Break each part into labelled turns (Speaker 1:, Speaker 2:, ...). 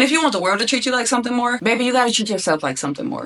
Speaker 1: And if you want the world to treat you like something more, baby, you gotta treat yourself like something more.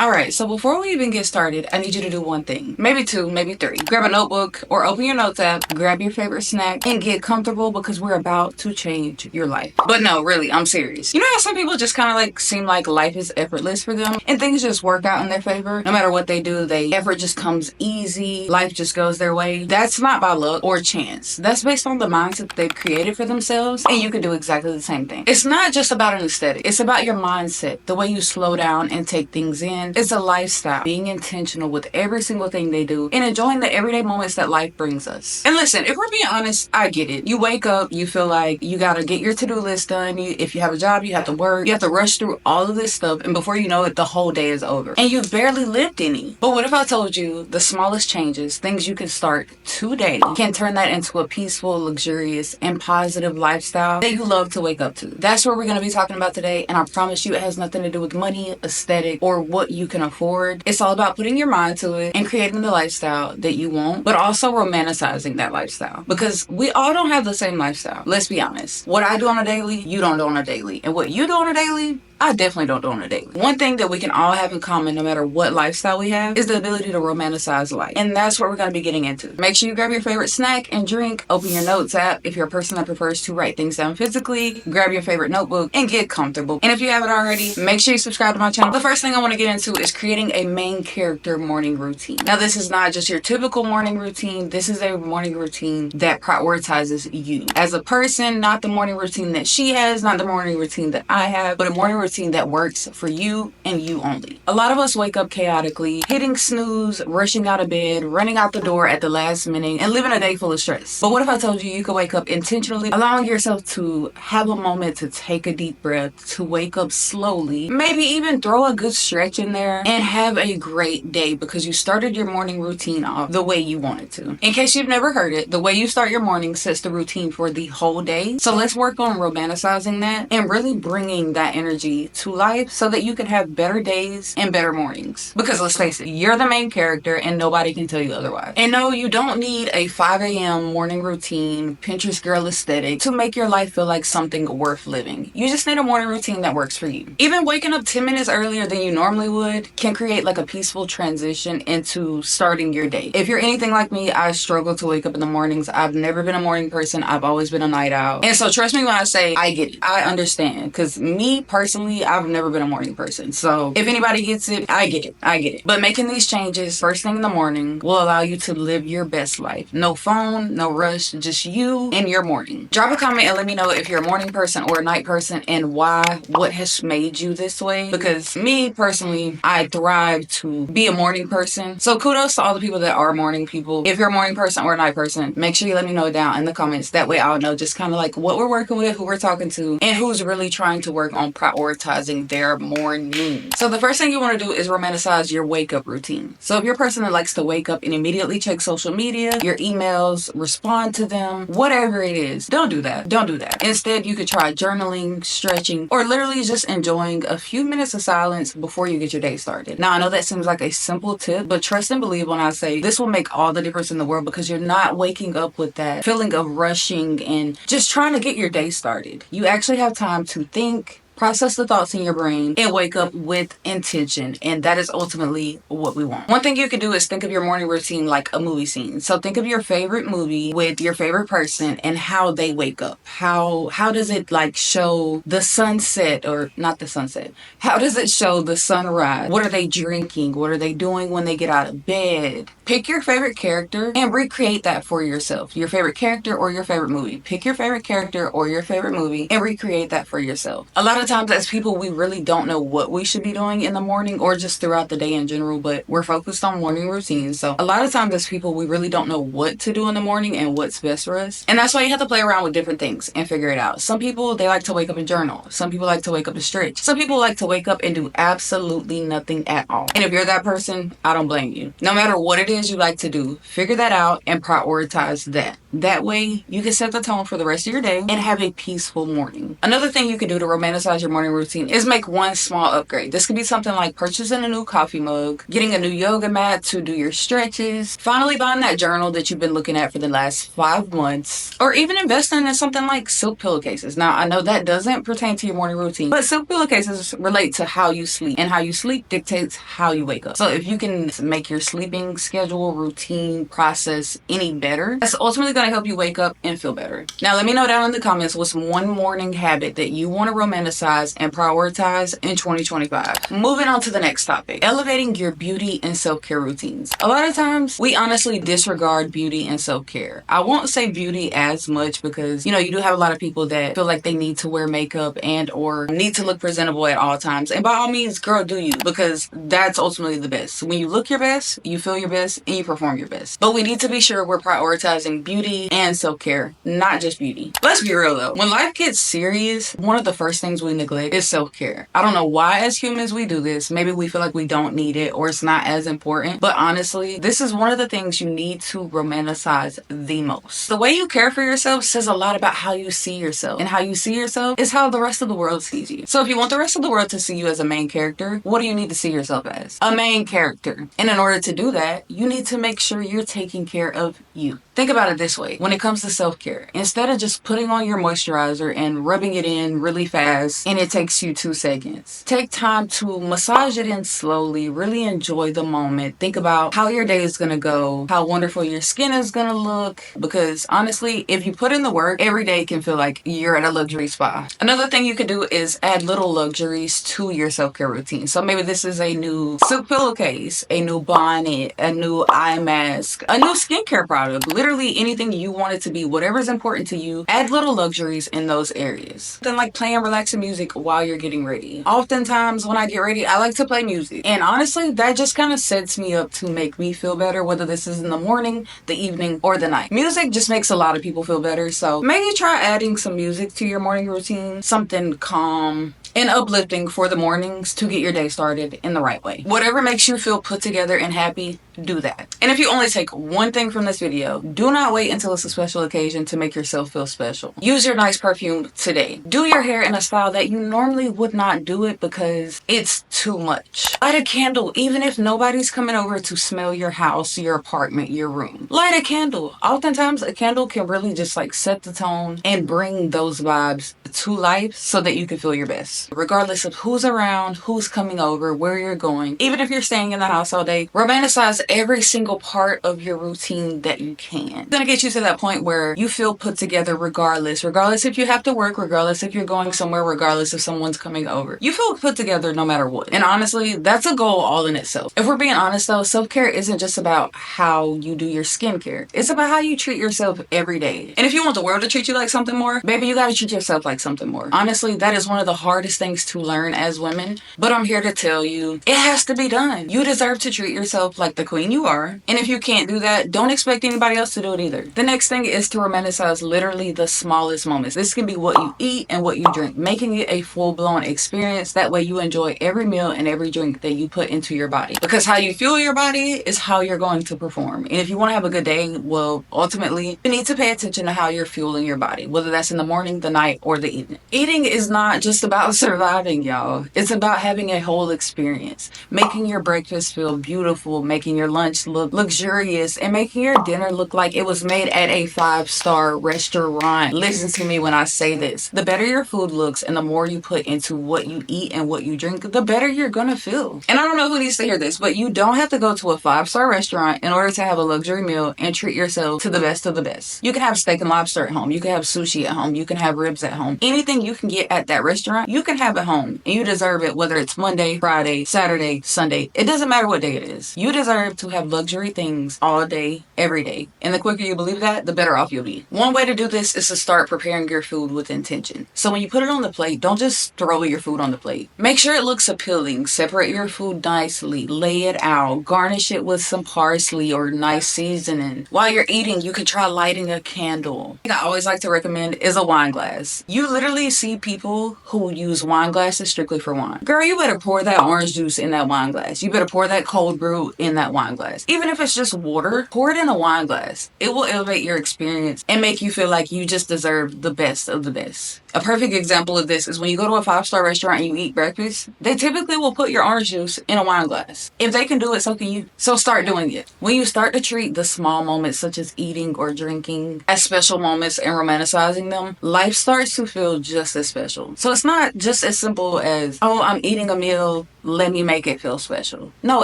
Speaker 1: Alright, so before we even get started, I need you to do one thing. Maybe two, maybe three. Grab a notebook or open your notes app, grab your favorite snack, and get comfortable because we're about to change your life. But no, really, I'm serious. You know how some people just kind of like seem like life is effortless for them and things just work out in their favor? No matter what they do, effort just comes easy, life just goes their way. That's not by luck or chance. That's based on the mindset they've created for themselves, and you can do exactly the same thing. It's not just about an aesthetic. It's about your mindset, the way you slow down and take things in. It's a lifestyle, being intentional with every single thing they do and enjoying the everyday moments that life brings us. And listen, if we're being honest, I get it. You wake up, you feel like you gotta get your to-do list done. If you have a job, you have to work, you have to rush through all of this stuff, and before you know it, the whole day is over and you've barely lived any. But what if I told you the smallest changes, things you can start today, can turn that into a peaceful, luxurious, and positive lifestyle that you love to wake up to? That's what we're gonna be talking about today, and I promise you it has nothing to do with money, aesthetic, or what you can afford. It's all about putting your mind to it and creating the lifestyle that you want, but also romanticizing that lifestyle, because we all don't have the same lifestyle. Let's be honest. What I do on a daily, you don't do on a daily, and what you do on a daily, I definitely don't do on a daily. One thing that we can all have in common, no matter what lifestyle we have, is the ability to romanticize life. And that's what we're going to be getting into. Make sure you grab your favorite snack and drink, open your notes app if you're a person that prefers to write things down physically, grab your favorite notebook, and get comfortable. And if you haven't already, make sure you subscribe to my channel. The first thing I want to get into is creating a main character morning routine. Now, this is not just your typical morning routine. This is a morning routine that prioritizes you as a person, not the morning routine that she has, not the morning routine that I have, but a morning routine that works for you and you only. A lot of us wake up chaotically, hitting snooze, rushing out of bed, running out the door at the last minute, and living a day full of stress. But what if I told you you could wake up intentionally, allowing yourself to have a moment to take a deep breath, to wake up slowly, maybe even throw a good stretch in there, and have a great day because you started your morning routine off the way you wanted to. In case you've never heard it, the way you start your morning sets the routine for the whole day. So let's work on romanticizing that and really bringing that energy to life so that you can have better days and better mornings. Because let's face it, you're the main character and nobody can tell you otherwise. And no, you don't need a 5 a.m. morning routine, Pinterest girl aesthetic to make your life feel like something worth living. You just need a morning routine that works for you. Even waking up 10 minutes earlier than you normally would can create like a peaceful transition into starting your day. If you're anything like me, I struggle to wake up in the mornings. I've never been a morning person. I've always been a night owl. And so trust me when I say I get it. I understand. Because me personally, I've never been a morning person. So if anybody gets it, I get it. I get it. But making these changes first thing in the morning will allow you to live your best life. No phone, no rush, just you and your morning. Drop a comment and let me know if you're a morning person or a night person and why, what has made you this way. Because me personally, I thrive to be a morning person. So kudos to all the people that are morning people. If you're a morning person or a night person, make sure you let me know down in the comments. That way I'll know just kind of like what we're working with, who we're talking to, and who's really trying to work on prioritizing their morning. So the first thing you want to do is romanticize your wake up routine. So if you're a person that likes to wake up and immediately check social media, your emails, respond to them, whatever it is, don't do that. Don't do that. Instead, you could try journaling, stretching, or literally just enjoying a few minutes of silence before you get your day started. Now, I know that seems like a simple tip, but trust and believe when I say this will make all the difference in the world because you're not waking up with that feeling of rushing and just trying to get your day started. You actually have time to think, process the thoughts in your brain, and wake up with intention. And that is ultimately what we want. One thing you can do is think of your morning routine like a movie scene. So think of your favorite movie with your favorite person and how they wake up. How does it like show the sunset, or not the sunset? How does it show the sunrise? What are they drinking? What are they doing when they get out of bed? Pick your favorite character and recreate that for yourself. Your favorite character or your favorite movie. Pick your favorite character or your favorite movie and recreate that for yourself. A lot of times as people, we really don't know what we should be doing in the morning or just throughout the day in general, but we're focused on morning routines. So a lot of times as people, we really don't know what to do in the morning and what's best for us. And that's why you have to play around with different things and figure it out. Some people, they like to wake up and journal. Some people like to wake up and stretch. Some people like to wake up and do absolutely nothing at all. And if you're that person, I don't blame you. No matter what it is you like to do, figure that out and prioritize that. That way, you can set the tone for the rest of your day and have a peaceful morning. Another thing you can do to romanticize your morning routine is make one small upgrade. This could be something like purchasing a new coffee mug, getting a new yoga mat to do your stretches, finally buying that journal that you've been looking at for the last 5 months, or even investing in something like silk pillowcases. Now, I know that doesn't pertain to your morning routine, but silk pillowcases relate to how you sleep, and how you sleep dictates how you wake up. So if you can make your sleeping schedule, routine, process any better, that's ultimately going to help you wake up and feel better. Now, let me know down in the comments what's one morning habit that you want to romanticize and prioritize in 2025. Moving on to the next topic, elevating your beauty and self-care routines. A lot of times we honestly disregard beauty and self-care. I won't say beauty as much because, you do have a lot of people that feel like they need to wear makeup and or need to look presentable at all times. And by all means, girl, do you, because that's ultimately the best. When you look your best, you feel your best, and you perform your best. But we need to be sure we're prioritizing beauty and self-care, not just beauty. Let's be real though. When life gets serious, one of the first things we neglect is self-care. I don't know why as humans we do this. Maybe we feel like we don't need it or it's not as important. But honestly, this is one of the things you need to romanticize the most. The way you care for yourself says a lot about how you see yourself. And how you see yourself is how the rest of the world sees you. So if you want the rest of the world to see you as a main character, what do you need to see yourself as? A main character. And in order to do that, you need to make sure you're taking care of you. Think about it this way. When it comes to self-care, instead of just putting on your moisturizer and rubbing it in really fast and it takes you 2 seconds, take time to massage it in slowly, really enjoy the moment. Think about how your day is going to go, how wonderful your skin is going to look, because honestly, if you put in the work, every day can feel like you're at a luxury spa. Another thing you could do is add little luxuries to your self-care routine. So maybe this is a new silk pillowcase, a new bonnet, a new eye mask, a new skincare product, literally anything you want it to be, whatever's important to you. Add little luxuries in those areas. Then like playing relaxing music while you're getting ready. Oftentimes when I get ready, I like to play music. And honestly, that just kind of sets me up to make me feel better, whether this is in the morning, the evening, or the night. Music just makes a lot of people feel better. So maybe try adding some music to your morning routine, something calm and uplifting for the mornings to get your day started in the right way. Whatever makes you feel put together and happy, do that. And if you only take one thing from this video, do not wait until it's a special occasion to make yourself feel special. Use your nice perfume today. Do your hair in a style that you normally would not do it because it's too much. Light a candle even if nobody's coming over to smell your house, your apartment, your room. Light a candle. Oftentimes a candle can really just like set the tone and bring those vibes to life so that you can feel your best. Regardless of who's around, who's coming over, where you're going. Even if you're staying in the house all day, romanticize every single part of your routine that you can. It's gonna get you to that point where you feel put together regardless if you have to work, regardless if you're going somewhere, regardless if someone's coming over. You feel put together no matter what. And honestly, that's a goal all in itself. If we're being honest though, self-care isn't just about how you do your skincare. It's about how you treat yourself every day. And if you want the world to treat you like something more, baby, you gotta treat yourself like something more. Honestly, that is one of the hardest things to learn as women, but I'm here to tell you, it has to be done. You deserve to treat yourself like the queen you are. And if you can't do that, don't expect anybody else to do it either. The next thing is to romanticize literally the smallest moments. This can be what you eat and what you drink, making it a full-blown experience. That way you enjoy every meal and every drink that you put into your body, because how you fuel your body is how you're going to perform. And if you want to have a good day, well, ultimately you need to pay attention to how you're fueling your body, whether that's in the morning, the night, or the evening. Eating is not just about surviving, y'all. It's about having a whole experience, making your breakfast feel beautiful, making your lunch look luxurious, and making your dinner look like it was made at a 5-star restaurant. Listen to me when I say this. The better your food looks and the more you put into what you eat and what you drink, the better you're gonna feel. And I don't know who needs to hear this, but you don't have to go to a 5-star restaurant in order to have a luxury meal and treat yourself to the best of the best. You can have steak and lobster at home. You can have sushi at home. You can have ribs at home. Anything you can get at that restaurant, you can have at home. And you deserve it, whether it's Monday, Friday, Saturday, Sunday. It doesn't matter what day it is. You deserve to have luxury things all day, every day. And the quicker you believe that, the better off you'll be. One way to do this is to start preparing your food with intention. So when you put it on the plate, don't just throw your food on the plate. Make sure it looks appealing. Separate your food nicely. Lay it out. Garnish it with some parsley or nice seasoning. While you're eating, you can try lighting a candle. Thing I always like to recommend is a wine glass. You literally see people who use this wine glass is strictly for wine. Girl, you better pour that orange juice in that wine glass. You better pour that cold brew in that wine glass. Even if it's just water, pour it in a wine glass. It will elevate your experience and make you feel like you just deserve the best of the best. A perfect example of this is when you go to a 5-star restaurant and you eat breakfast, they typically will put your orange juice in a wine glass. If they can do it, so can you. So start doing it. When you start to treat the small moments such as eating or drinking as special moments and romanticizing them, life starts to feel just as special. So it's not just as simple as, oh, I'm eating a meal, let me make it feel special. No,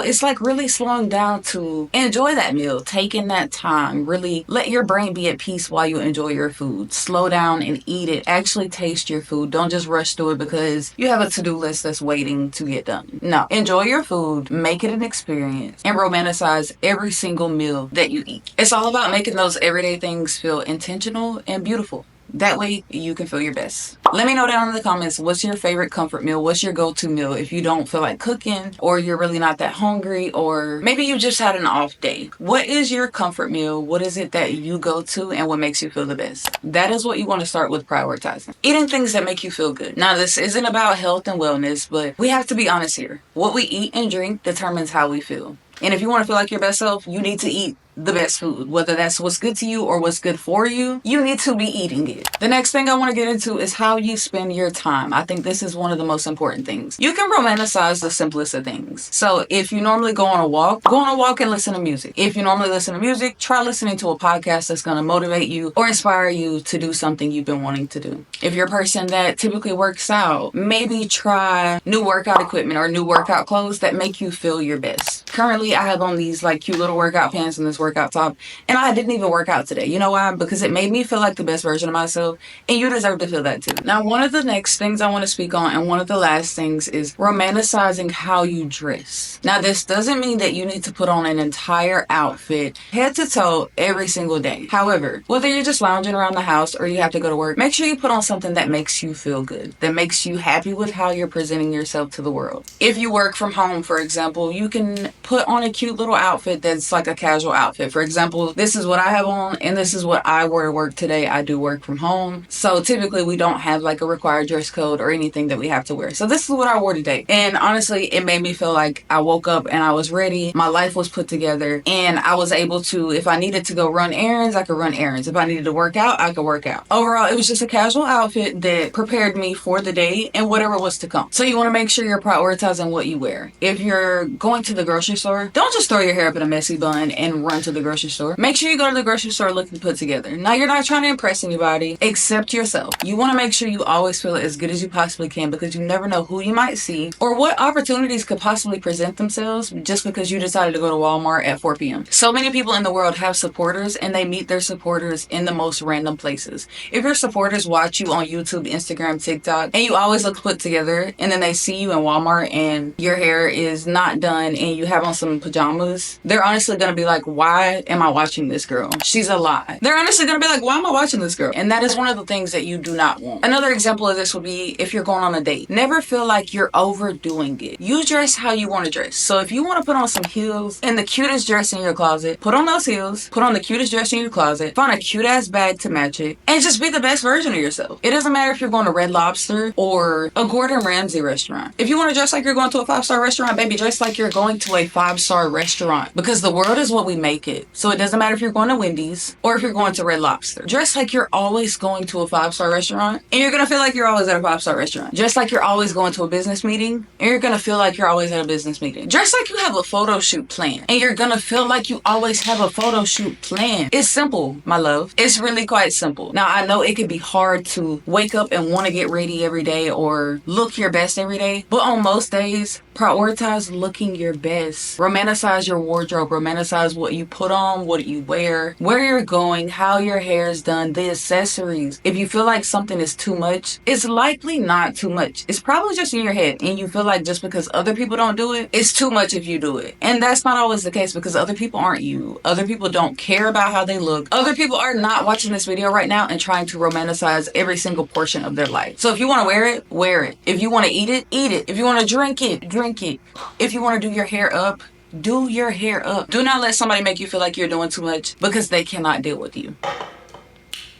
Speaker 1: it's like really slowing down to enjoy that meal, taking that time, really let your brain be at peace while you enjoy your food. Slow down and eat it. Actually taste your food. Don't just rush through it because you have a to-do list that's waiting to get done. No, enjoy your food, make it an experience, and romanticize every single meal that you eat. It's all about making those everyday things feel intentional and beautiful. That way you can feel your best. Let me know down in the comments, what's your favorite comfort meal? What's your go-to meal if you don't feel like cooking, or you're really not that hungry, or maybe you just had an off day? What is your comfort meal? What is it that you go to and what makes you feel the best? That is what you want to start with prioritizing. Eating things that make you feel good. Now, this isn't about health and wellness, but we have to be honest here. What we eat and drink determines how we feel. And if you want to feel like your best self, you need to eat the best food. Whether that's what's good to you or what's good for you, you need to be eating it. The next thing I want to get into is how you spend your time. I think this is one of the most important things. You can romanticize the simplest of things. So if you normally go on a walk and listen to music. If you normally listen to music, try listening to a podcast that's going to motivate you or inspire you to do something you've been wanting to do. If you're a person that typically works out, maybe try new workout equipment or new workout clothes that make you feel your best. Currently, I have on these like cute little workout pants and this workout top, and I didn't even work out today. You know why? Because it made me feel like the best version of myself, and you deserve to feel that too. Now, one of the next things I want to speak on, and one of the last things, is romanticizing how you dress. Now, this doesn't mean that you need to put on an entire outfit, head to toe, every single day. However, whether you're just lounging around the house or you have to go to work, make sure you put on something that makes you feel good, that makes you happy with how you're presenting yourself to the world. If you work from home, for example, you can put on a cute little outfit that's like a casual outfit. For example, this is what I have on, and this is what I wear to work today. I do work from home, so typically we don't have like a required dress code or anything that we have to wear. So this is what I wore today, and honestly, it made me feel like I woke up and I was ready. My life was put together, and I was able to, if I needed to go run errands, I could run errands. If I needed to work out, I could work out. Overall, it was just a casual outfit that prepared me for the day and whatever was to come. So you want to make sure you're prioritizing what you wear. If you're going to the grocery store, don't just throw your hair up in a messy bun and run to the grocery store. Make sure you go to the grocery store looking put together. Now, you're not trying to impress anybody except yourself. You want to make sure you always feel as good as you possibly can, because you never know who you might see or what opportunities could possibly present themselves just because you decided to go to Walmart at 4 p.m. So many people in the world have supporters, and they meet their supporters in the most random places. If your supporters watch you on YouTube, Instagram, TikTok, and you always look put together, and then they see you in Walmart and your hair is not done and you have on some pajamas, they're honestly going to be like, why am I watching this girl? She's a lie. They're honestly going to be like, why am I watching this girl? And that is one of the things that you do not want. Another example of this would be if you're going on a date. Never feel like you're overdoing it. You dress how you want to dress. So if you want to put on some heels and the cutest dress in your closet, put on those heels, put on the cutest dress in your closet, find a cute ass bag to match it, and just be the best version of yourself. It doesn't matter if you're going to Red Lobster or a Gordon Ramsay restaurant. If you want to dress like you're going to a 5-star restaurant, baby, dress like you're going to a 5-star restaurant, because the world is what we make it. So it doesn't matter if you're going to Wendy's or if you're going to Red Lobster. Dress like you're always going to a 5-star restaurant, and you're going to feel like you're always at a 5-star restaurant. Dress like you're always going to a business meeting, and you're going to feel like you're always at a business meeting. Dress like you have a photo shoot planned, and you're going to feel like you always have a photo shoot planned. It's simple, my love. It's really quite simple. Now, I know it can be hard to wake up and want to get ready every day or look your best every day, but on most days, prioritize looking your best. Romanticize your wardrobe. Romanticize what you put on, what you wear, where you're going, how your hair is done, the accessories. If you feel like something is too much, it's likely not too much. It's probably just in your head, and you feel like just because other people don't do it, it's too much if you do it. And that's not always the case, because other people aren't you. Other people don't care about how they look. Other people are not watching this video right now and trying to romanticize every single portion of their life. So if you want to wear it, wear it. If you want to eat it, eat it. If you want to drink it, drink it. If you want to do your hair up, do your hair up. Do not let somebody make you feel like you're doing too much because they cannot deal with you.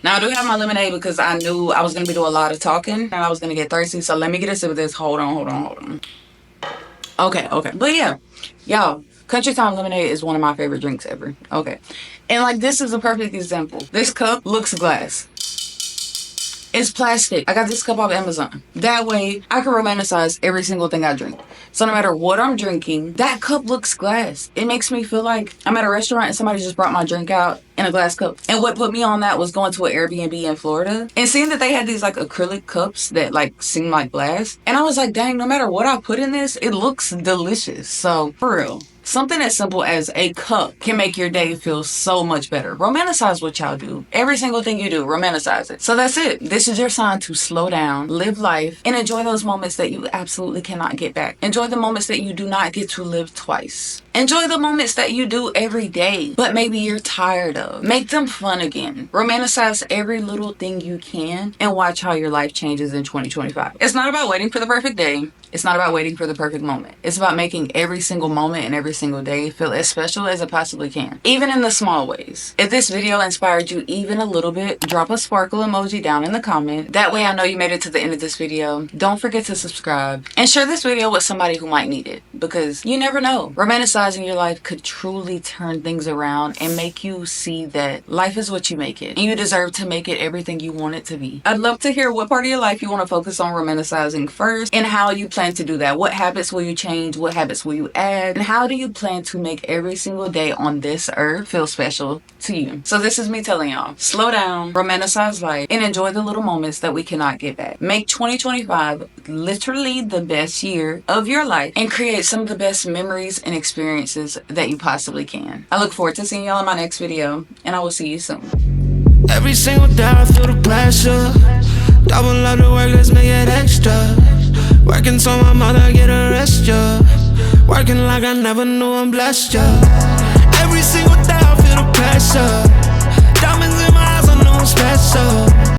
Speaker 1: Now I do have my lemonade because I knew I was going to be doing a lot of talking and I was going to get thirsty. So let me get a sip of this. Hold on. Okay. But yeah, y'all, Country Time lemonade is one of my favorite drinks ever. Okay. And like, this is a perfect example. This cup looks glass. It's plastic. I got this cup off Amazon. That way, I can romanticize every single thing I drink. So no matter what I'm drinking, that cup looks glass. It makes me feel like I'm at a restaurant and somebody just brought my drink out in a glass cup. And what put me on that was going to an Airbnb in Florida and seeing that they had these like acrylic cups that like seem like glass. And I was like, dang, no matter what I put in this, it looks delicious. So for real. Something as simple as a cup can make your day feel so much better. Romanticize what y'all do. Every single thing you do, romanticize it. So that's it. This is your sign to slow down, live life, and enjoy those moments that you absolutely cannot get back. Enjoy the moments that you do not get to live twice. Enjoy the moments that you do every day, but maybe you're tired of. Make them fun again. Romanticize every little thing you can and watch how your life changes in 2025. It's not about waiting for the perfect day. It's not about waiting for the perfect moment. It's about making every single moment and every single day feel as special as it possibly can, even in the small ways. If this video inspired you even a little bit, drop a sparkle emoji down in the comment. That way I know you made it to the end of this video. Don't forget to subscribe and share this video with somebody who might need it, because you never know. Romanticizing your life could truly turn things around and make you see that life is what you make it, and you deserve to make it everything you want it to be. I'd love to hear what part of your life you want to focus on romanticizing first, and how you plan to do that. What habits will you change? What habits will you add? And how do you plan to make every single day on this earth feel special to you? So this is me telling y'all, slow down, romanticize life, and enjoy the little moments that we cannot get back. Make 2025 literally the best year of your life and create some of the best memories and experiences that you possibly can. I look forward to seeing y'all in my next video, and I will see you soon.
Speaker 2: Every single day I feel the pressure. Double up the work, let's make it extra. Working so my mother get a rest, yeah. Working like I never knew I'm blessed, yeah. Every single day I feel the pressure. Diamonds in my eyes, I know I'm special.